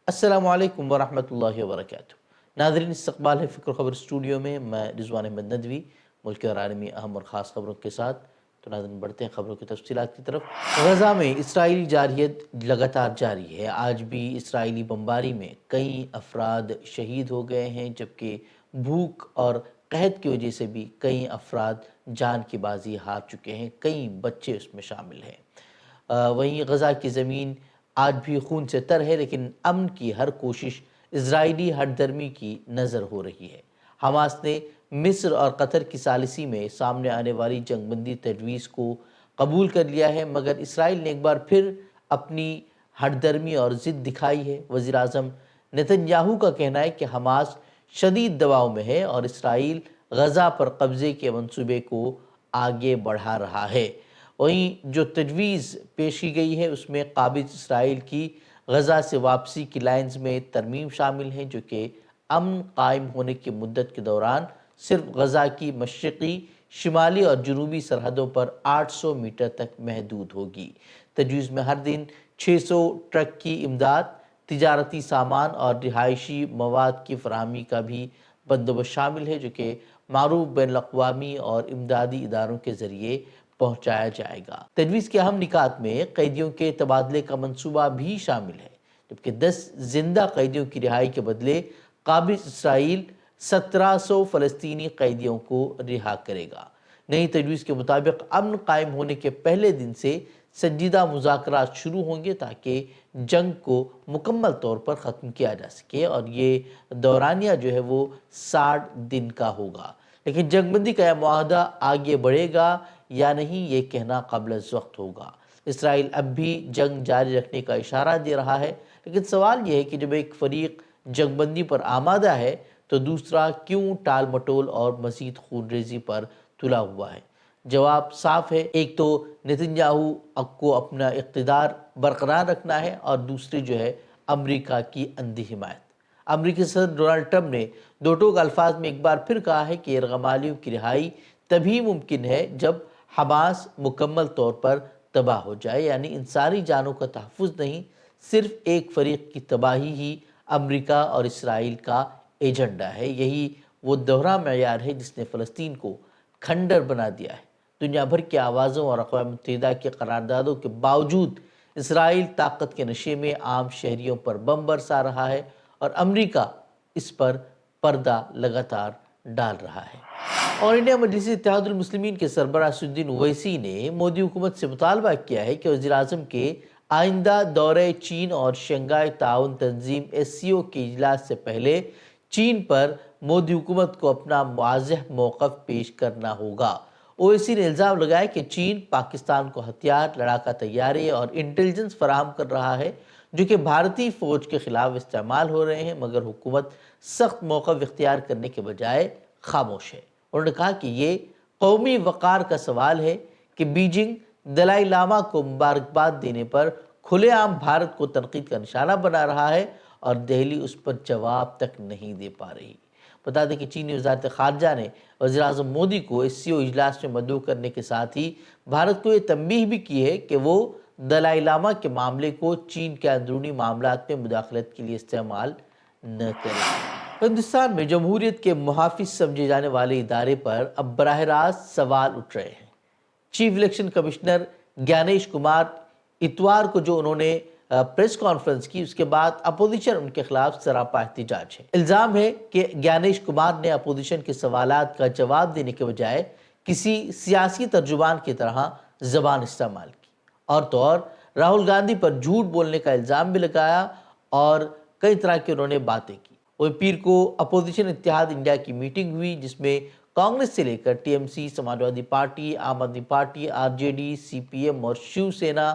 अस्सलामुअलैकुम वरहमतुल्लाहि वबरकातुहू। नाज़रीन, इस्तक़बाल है फ़िक्र ख़बर स्टूडियो में। मैं रिज़वान अहमद नदवी मुल्क और आलमी अहम और ख़ास ख़बरों के साथ। तो नाज़रीन, बढ़ते हैं ख़बरों की तफ़सीलात की तरफ। गज़ा में इसराइली जारहियत लगातार जारी है। आज भी इसराइली बमबारी में कई अफराद शहीद हो गए हैं, जबकि भूख और क़हत की वजह से भी कई अफराद जान की बाजी हार चुके हैं। कई बच्चे उसमें शामिल हैं। वहीं गज़ा की ज़मीन आज भी खून से तर है, लेकिन अमन की हर कोशिश इजरायली हठधर्मी की नज़र हो रही है। हमास ने मिस्र और कतर की सालिसी में सामने आने वाली जंगबंदी तजवीज़ को कबूल कर लिया है, मगर इसराइल ने एक बार फिर अपनी हठधर्मी और ज़िद दिखाई है। वज़ीर-ए-आज़म नेतन्याहू का कहना है कि हमास शदीद दबाव में है और इसराइल गज़ा पर कब्ज़े के मंसूबे को आगे बढ़ा रहा है। वहीं जो तजवीज़ पेश की गई है उसमें काबिज़ इसराइल की गज़ा से वापसी की लाइन्स में तरमीम शामिल है, जो कि अमन कायम होने की मुद्दत के दौरान सिर्फ गज़ा की मशरक़ी, शिमाली और जनूबी सरहदों पर 800 मीटर तक महदूद होगी। तजवीज़ में हर दिन 600 ट्रक की इमदाद, तिजारती सामान और रिहायशी मवाद की फराहमी का भी बंदोबस्त शामिल है, जो कि मारूफ बैनुल-अक़वामी और इमदादी इदारों के ज़रिए पहुँचाया जाएगा। तजवीज़ के अहम निकात में कैदियों के तबादले का मंसूबा भी शामिल है, जबकि 10 जिंदा कैदियों की रिहाई के बदले काबिज़ इसराइल 1700 फ़लस्तीनी कैदियों को रिहा करेगा। नई तजवीज़ के मुताबिक अमन कायम होने के पहले दिन से संजीदा मुज़ाकरात शुरू होंगे, ताकि जंग को मुकम्मल तौर पर ख़त्म किया जा सके, और ये दौरानिया जो है वो 60 दिन का होगा। लेकिन जंगबंदी का यह मुआहदा आगे बढ़ेगा या नहीं, ये कहना क़ाबिल-ए-ज़ब्त होगा। इसराइल अब भी जंग जारी रखने का इशारा दे रहा है, लेकिन सवाल ये है कि जब एक फ़रीक जंगबंदी पर आमादा है तो दूसरा क्यों टाल मटोल और मज़ीद खूनरेज़ी पर तुला हुआ है। जवाब साफ है, एक तो नेतन्याहू को अपना इक़्तिदार बरकरार रखना है, और दूसरी जो है अमरीका की अंधी हिमायत। अमरीकी सदर डोनाल्ड ट्रंप ने दो टोक अल्फाज में एक बार फिर कहा है कि यरग़मालियों की रिहाई तभी मुमकिन है जब हमास मुकम्मल तौर पर तबाह हो जाए, यानी इंसानी जानों का तहफ़्फ़ुज़ नहीं, सिर्फ एक फ़रीक की तबाही ही अमरीका और इसराइल का एजेंडा है। यही वो दोहरा मेयार है जिसने फ़लस्तीन को खंडर बना दिया है। दुनिया भर की आवाज़ों और अक़वाम मुत्तहिदा के करारदादों के बावजूद इसराइल ताकत के नशे में आम शहरियों पर बम बरसा रहा है, और अमरीका इस पर पर्दा लगातार डाल रहा है। और इंडिया मजलिस इत्तेहादुल मुस्लिमीन के सरबराह असदुद्दीन ओवैसी ने मोदी हुकूमत से मुतालबा किया है कि वज़ीर-ए-आज़म के आइंदा दौरे चीन और शंघाई ताउन तंजीम SCO के इजलास से पहले चीन पर मोदी हुकूमत को अपना वाज़ेह मौक़िफ़ पेश करना होगा। ओवैसी ने इल्ज़ाम लगाया कि चीन पाकिस्तान को हथियार, लड़ाका तैयारे और इंटेलिजेंस फराहम कर रहा है, जो कि भारतीय फ़ौज के ख़िलाफ़ इस्तेमाल हो रहे हैं, मगर हुकूमत सख्त मौक़िफ़ इख्तियार करने के बजाय खामोश है। उन्होंने कहा कि ये कौमी वक़ार का सवाल है कि बीजिंग दलाई लामा को मुबारकबाद देने पर खुलेआम भारत को तनक़ीद का निशाना बना रहा है, और दिल्ली उस पर जवाब तक नहीं दे पा रही। बता दें कि चीनी वज़ारत ख़ारजा ने वज़ीर-ए-आज़म मोदी को SCO इजलास में मदऊ करने के साथ ही भारत को ये तंबीह भी की है कि वो दलाई लामा के मामले को चीन के अंदरूनी मामलात में मुदाखलत के लिए इस्तेमाल न करे। हिंदुस्तान में जमहूरियत के मुहाफ़िज़ समझे जाने वाले इदारे पर अब बराह रास्त सवाल उठ रहे हैं। Chief election commissioner Gyanesh Kumar इतवार को जो उन्होंने प्रेस कॉन्फ्रेंस की, उसके बाद अपोजिशन उनके खिलाफ सरापा एहतिजाज है। इल्ज़ाम है कि ज्ञानेश कुमार ने अपोजिशन के सवालात का जवाब देने के बजाय किसी सियासी तर्जुमान की तरह ज़बान इस्तेमाल की, और तो और राहुल गांधी पर झूठ बोलने का इल्ज़ाम भी लगाया, और कई तरह की उन्होंने बातें की। वही पीर को अपोजिशन इत्तेहाद इंडिया की मीटिंग हुई, जिसमें कांग्रेस से लेकर TMC, समाजवादी पार्टी, आम आदमी पार्टी, RJD, CPM और शिवसेना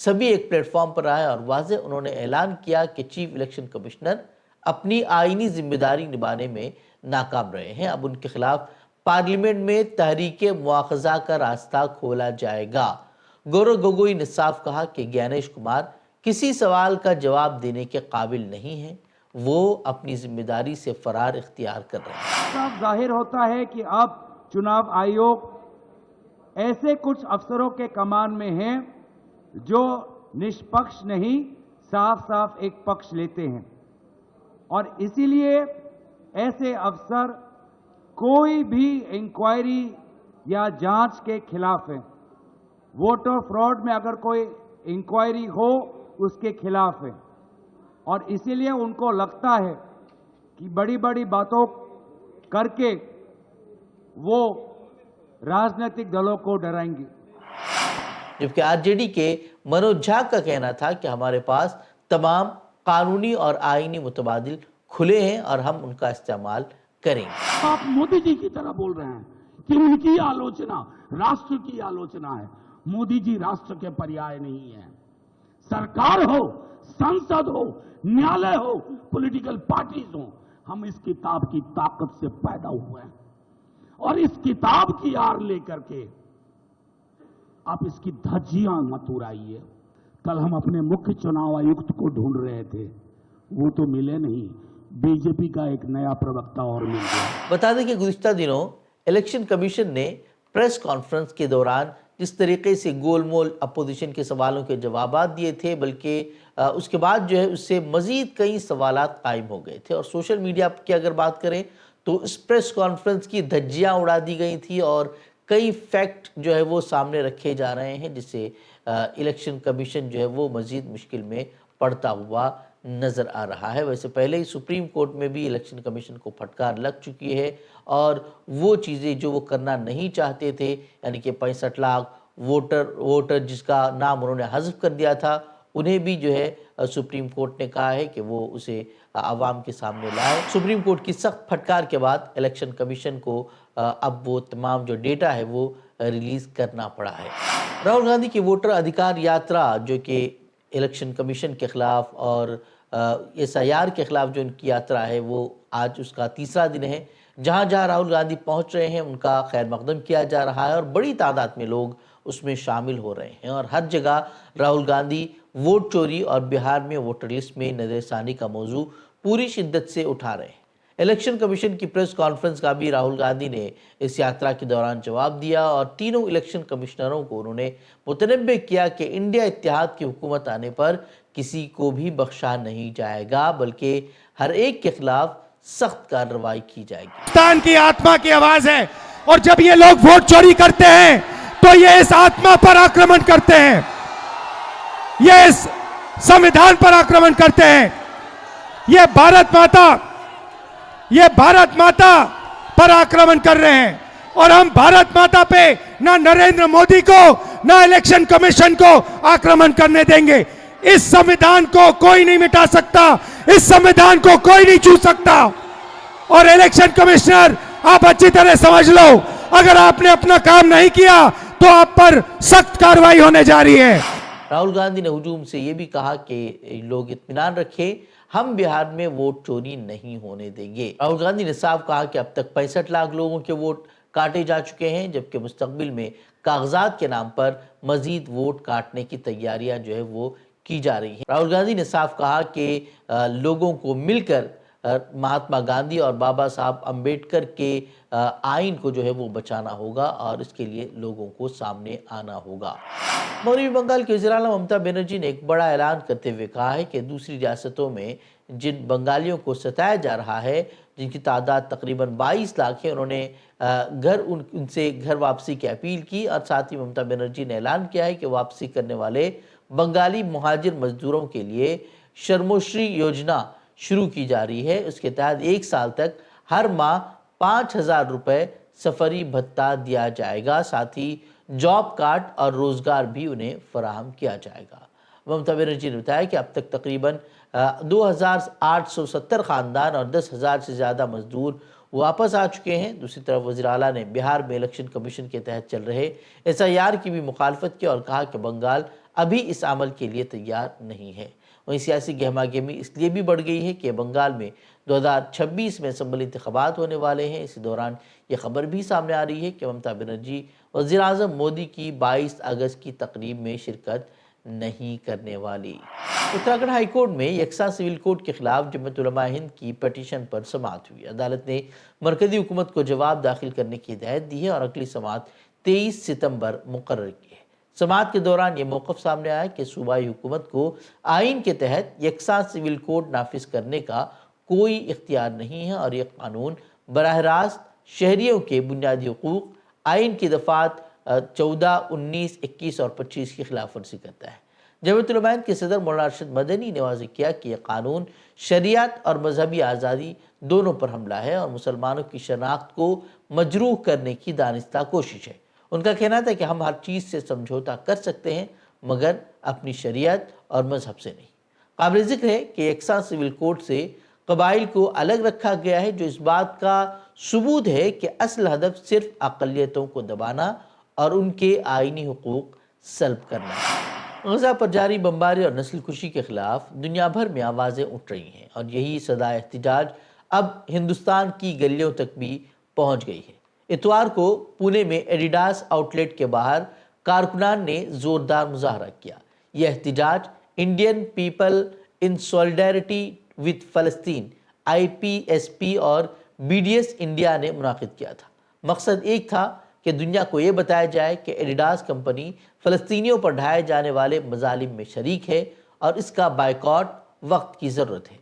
सभी एक प्लेटफॉर्म पर आए, और वाज़े उन्होंने ऐलान किया कि चीफ इलेक्शन कमिश्नर अपनी आईनी जिम्मेदारी निभाने में नाकाम रहे हैं। अब उनके खिलाफ पार्लियामेंट में तहरीके मुआख़ज़ा का रास्ता खोला जाएगा। गौरव गोगोई ने साफ कहा कि ज्ञानेश कुमार किसी सवाल का जवाब देने के काबिल नहीं है, वो अपनी जिम्मेदारी से फरार इख्तियार कर रहे हैं। साफ जाहिर होता है कि अब चुनाव आयोग ऐसे कुछ अफसरों के कमान में हैं जो निष्पक्ष नहीं, साफ साफ एक पक्ष लेते हैं। और इसीलिए ऐसे अफसर कोई भी इंक्वायरी या जांच के खिलाफ हैं। वोटर फ्रॉड में अगर कोई इंक्वायरी हो उसके खिलाफ है, और इसीलिए उनको लगता है कि बड़ी बड़ी बातों करके वो राजनीतिक दलों को डराएंगे। जबकि आरजेडी के मनोज झा का कहना था कि हमारे पास तमाम कानूनी और आईनी मुतबादिल खुले हैं और हम उनका इस्तेमाल करेंगे। आप मोदी जी की तरह बोल रहे हैं कि उनकी आलोचना राष्ट्र की आलोचना है। मोदी जी राष्ट्र के पर्याय नहीं है। सरकार हो, संसद हो, न्यायालय हो, पॉलिटिकल पार्टीज हो, हम इस किताब की ताकत से पैदा हुए हैं और इस किताब की आड़ लेकर के आप इसकी धज्जियां मत उड़ाइए। कल हम अपने मुख्य चुनाव आयुक्त को ढूंढ रहे थे, वो तो मिले नहीं, बीजेपी का एक नया प्रवक्ता और मिल गया। बता दें कि गुज़िश्ता दिनों इलेक्शन कमीशन ने प्रेस कॉन्फ्रेंस के दौरान जिस तरीके से गोलमोल अपोजिशन के सवालों के जवाब दिए थे, बल्कि उसके बाद जो है उससे मज़ीद कई सवालात कायम हो गए थे। और सोशल मीडिया की अगर बात करें तो इस प्रेस कॉन्फ्रेंस की धज्जियां उड़ा दी गई थी और कई फैक्ट जो है वो सामने रखे जा रहे हैं, जिससे इलेक्शन कमीशन जो है वो मज़ीद मुश्किल में पड़ता हुआ नज़र आ रहा है। वैसे पहले ही सुप्रीम कोर्ट में भी इलेक्शन कमीशन को फटकार लग चुकी है और वो चीज़ें जो वो करना नहीं चाहते थे, यानी कि 65 लाख वोटर जिसका नाम उन्होंने हज़फ कर दिया था, उन्हें भी जो है सुप्रीम कोर्ट ने कहा है कि वो उसे आवाम के सामने लाए। सुप्रीम कोर्ट की सख्त फटकार के बाद इलेक्शन कमीशन को अब वो तमाम जो डेटा है वो रिलीज़ करना पड़ा है। राहुल गांधी की वोटर अधिकार यात्रा, जो कि इलेक्शन कमीशन के ख़िलाफ़ और SIR के ख़िलाफ़ जो उनकी यात्रा है, वो आज उसका तीसरा दिन है। जहाँ जहाँ राहुल गांधी पहुँच रहे हैं उनका खैर मकदम किया जा रहा है और बड़ी तादाद में लोग उसमें शामिल हो रहे हैं और हर जगह राहुल गांधी वोट चोरी और बिहार में वोटर लिस्ट में नज़रसानी का मौजू पूरी शिद्दत से उठा रहे हैं। इलेक्शन कमीशन की प्रेस कॉन्फ्रेंस का भी राहुल गांधी ने इस यात्रा के दौरान जवाब दिया और तीनों इलेक्शन कमिश्नरों को उन्होंने मुतनब्बे किया कि इंडिया इत्तेहाद की हुकूमत आने पर किसी को भी बख्शा नहीं जाएगा, बल्कि हर एक के खिलाफ सख्त कार्रवाई की जाएगी। हिंदुस्तान की आत्मा की आवाज है और जब ये लोग वोट चोरी करते हैं तो ये इस आत्मा पर आक्रमण करते हैं, ये इस संविधान पर आक्रमण करते हैं, ये भारत माता पर आक्रमण कर रहे हैं। और हम भारत माता पे ना नरेंद्र मोदी को ना इलेक्शन कमीशन को आक्रमण करने देंगे। इस संविधान को कोई नहीं मिटा सकता, इस संविधान को कोई नहीं छू सकता। और इलेक्शन कमिश्नर, आप अच्छी तरह समझ लो, अगर आपने अपना काम नहीं किया तो आप पर सख्त कार्रवाई होने जा रही है। राहुल गांधी ने हुजूम से ये भी कहा कि लोग इत्मीनान रखें, हम बिहार में वोट चोरी नहीं होने देंगे। राहुल गांधी ने साफ कहा कि अब तक 65 लाख लोगों के वोट काटे जा चुके हैं, जबकि मुस्तकबिल में कागजात के नाम पर मजीद वोट काटने की तैयारियां जो है वो की जा रही हैं। राहुल गांधी ने साफ कहा कि लोगों को मिलकर महात्मा गांधी और बाबा साहब अम्बेडकर के आइन को जो है वो बचाना होगा और इसके लिए लोगों को सामने आना होगा। मगरबी बंगाल के वज़ीर आज़म ममता बनर्जी ने एक बड़ा ऐलान करते हुए कहा है कि दूसरी रियासतों में जिन बंगालियों को सताया जा रहा है, जिनकी तादाद तकरीबन 22 लाख है, उन्होंने उनसे घर वापसी की अपील की और साथ ही ममता बनर्जी ने ऐलान किया है कि वापसी करने वाले बंगाली मुहाजिर मजदूरों के लिए शर्मोश्री योजना शुरू की जा रही है। उसके तहत 1 साल तक हर माह 5,000 रुपये सफरी भत्ता दिया जाएगा, साथ ही जॉब कार्ड और रोजगार भी उन्हें फराहम किया जाएगा। ममता बनर्जी ने बताया कि अब तक तकरीबन 2,870 खानदान और 10,000 से ज़्यादा मजदूर वापस आ चुके हैं। दूसरी तरफ वज़ीर आला ने बिहार में इलेक्शन कमीशन के तहत चल रहे SIR की भी मुखालफत की और कहा कि बंगाल अभी इस अमल के लिए तैयार नहीं है। वहीं सियासी गहमागहमी इसलिए भी बढ़ गई है कि बंगाल में 2026 में असम्बली इंतखाबात होने वाले हैं। इसी दौरान ये खबर भी सामने आ रही है कि ममता बनर्जी वज़ीर आज़म मोदी की 22 अगस्त की तकरीब में शिरकत नहीं करने वाली। उत्तराखंड हाई कोर्ट में यकसा सिविल कोड के खिलाफ जमीयत उलमा हिंद की पटिशन पर समाअत हुई। अदालत ने मरकजी हुकूमत को जवाब दाखिल करने की हिदायत दी है और अगली समाअत 23 सितंबर मुकर्रर की है। समाअत के दौरान ये मौक़िफ़ सामने आया कि सूबाई हुकूमत को आइन के तहत यकसा सिविल कोड नाफिज करने का کوئی اختیار نہیں ہے اور یہ قانون براہ راست شہریوں کے بنیادی حقوق آئین کی دفعات 14, 19, 21 اور 25 کی خلاف ورزی کرتا ہے۔ جمعیت علماء ہند کے صدر مولانا ارشد مدنی نے واضح کیا کہ یہ قانون شریعت اور مذہبی آزادی دونوں پر حملہ ہے اور مسلمانوں کی شناخت کو مجروح کرنے کی دانستہ کوشش ہے۔ ان کا کہنا تھا کہ ہم ہر چیز سے سمجھوتا کر سکتے ہیں مگر اپنی شریعت اور مذہب سے نہیں۔ قابل ذکر ہے کہ یکساں سول کوڈ سے قبائل کو الگ رکھا گیا ہے، جو اس بات کا ثبوت ہے کہ اصل ہدف صرف اقلیتوں کو دبانا اور ان کے آئینی حقوق سلب کرنا ہے۔ غزہ پر جاری بمباری اور نسل کشی کے خلاف دنیا بھر میں آوازیں اٹھ رہی ہیں اور یہی صدا احتجاج اب ہندوستان کی گلیوں تک بھی پہنچ گئی ہے۔ اتوار کو پونے میں ایڈیڈاس آؤٹ لیٹ کے باہر کارکنان نے زوردار مظاہرہ کیا۔ یہ احتجاج انڈین پیپل ان سولیڈیرٹی وتھ فلسطین IPSP اور BDS انڈیا نے منعقد کیا تھا۔ مقصد ایک تھا کہ دنیا کو یہ بتایا جائے کہ ایڈیڈاس کمپنی فلسطینیوں پر ڈھائے جانے والے مظالم میں شریک ہے اور اس کا بائیکاٹ وقت کی ضرورت ہے۔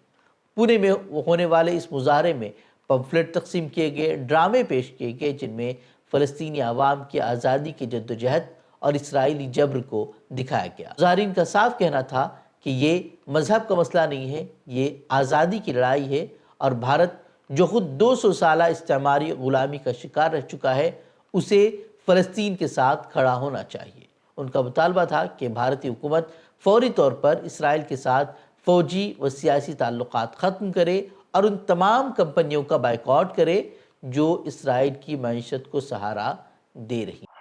پونے میں ہونے والے اس مظاہرے میں پمفلٹ تقسیم کیے گئے، ڈرامے پیش کیے گئے جن میں فلسطینی عوام کی آزادی کی جدوجہد اور اسرائیلی جبر کو دکھایا گیا۔ مظاہرین کا صاف کہنا تھا کہ یہ مذہب کا مسئلہ نہیں ہے، یہ آزادی کی لڑائی ہے اور بھارت جو خود 200 سالہ استعماری غلامی کا شکار رہ چکا ہے اسے فلسطین کے ساتھ کھڑا ہونا چاہیے۔ ان کا مطالبہ تھا کہ بھارتی حکومت فوری طور پر اسرائیل کے ساتھ فوجی و سیاسی تعلقات ختم کرے اور ان تمام کمپنیوں کا بائیکاٹ کرے جو اسرائیل کی معیشت کو سہارا دے رہی ہیں۔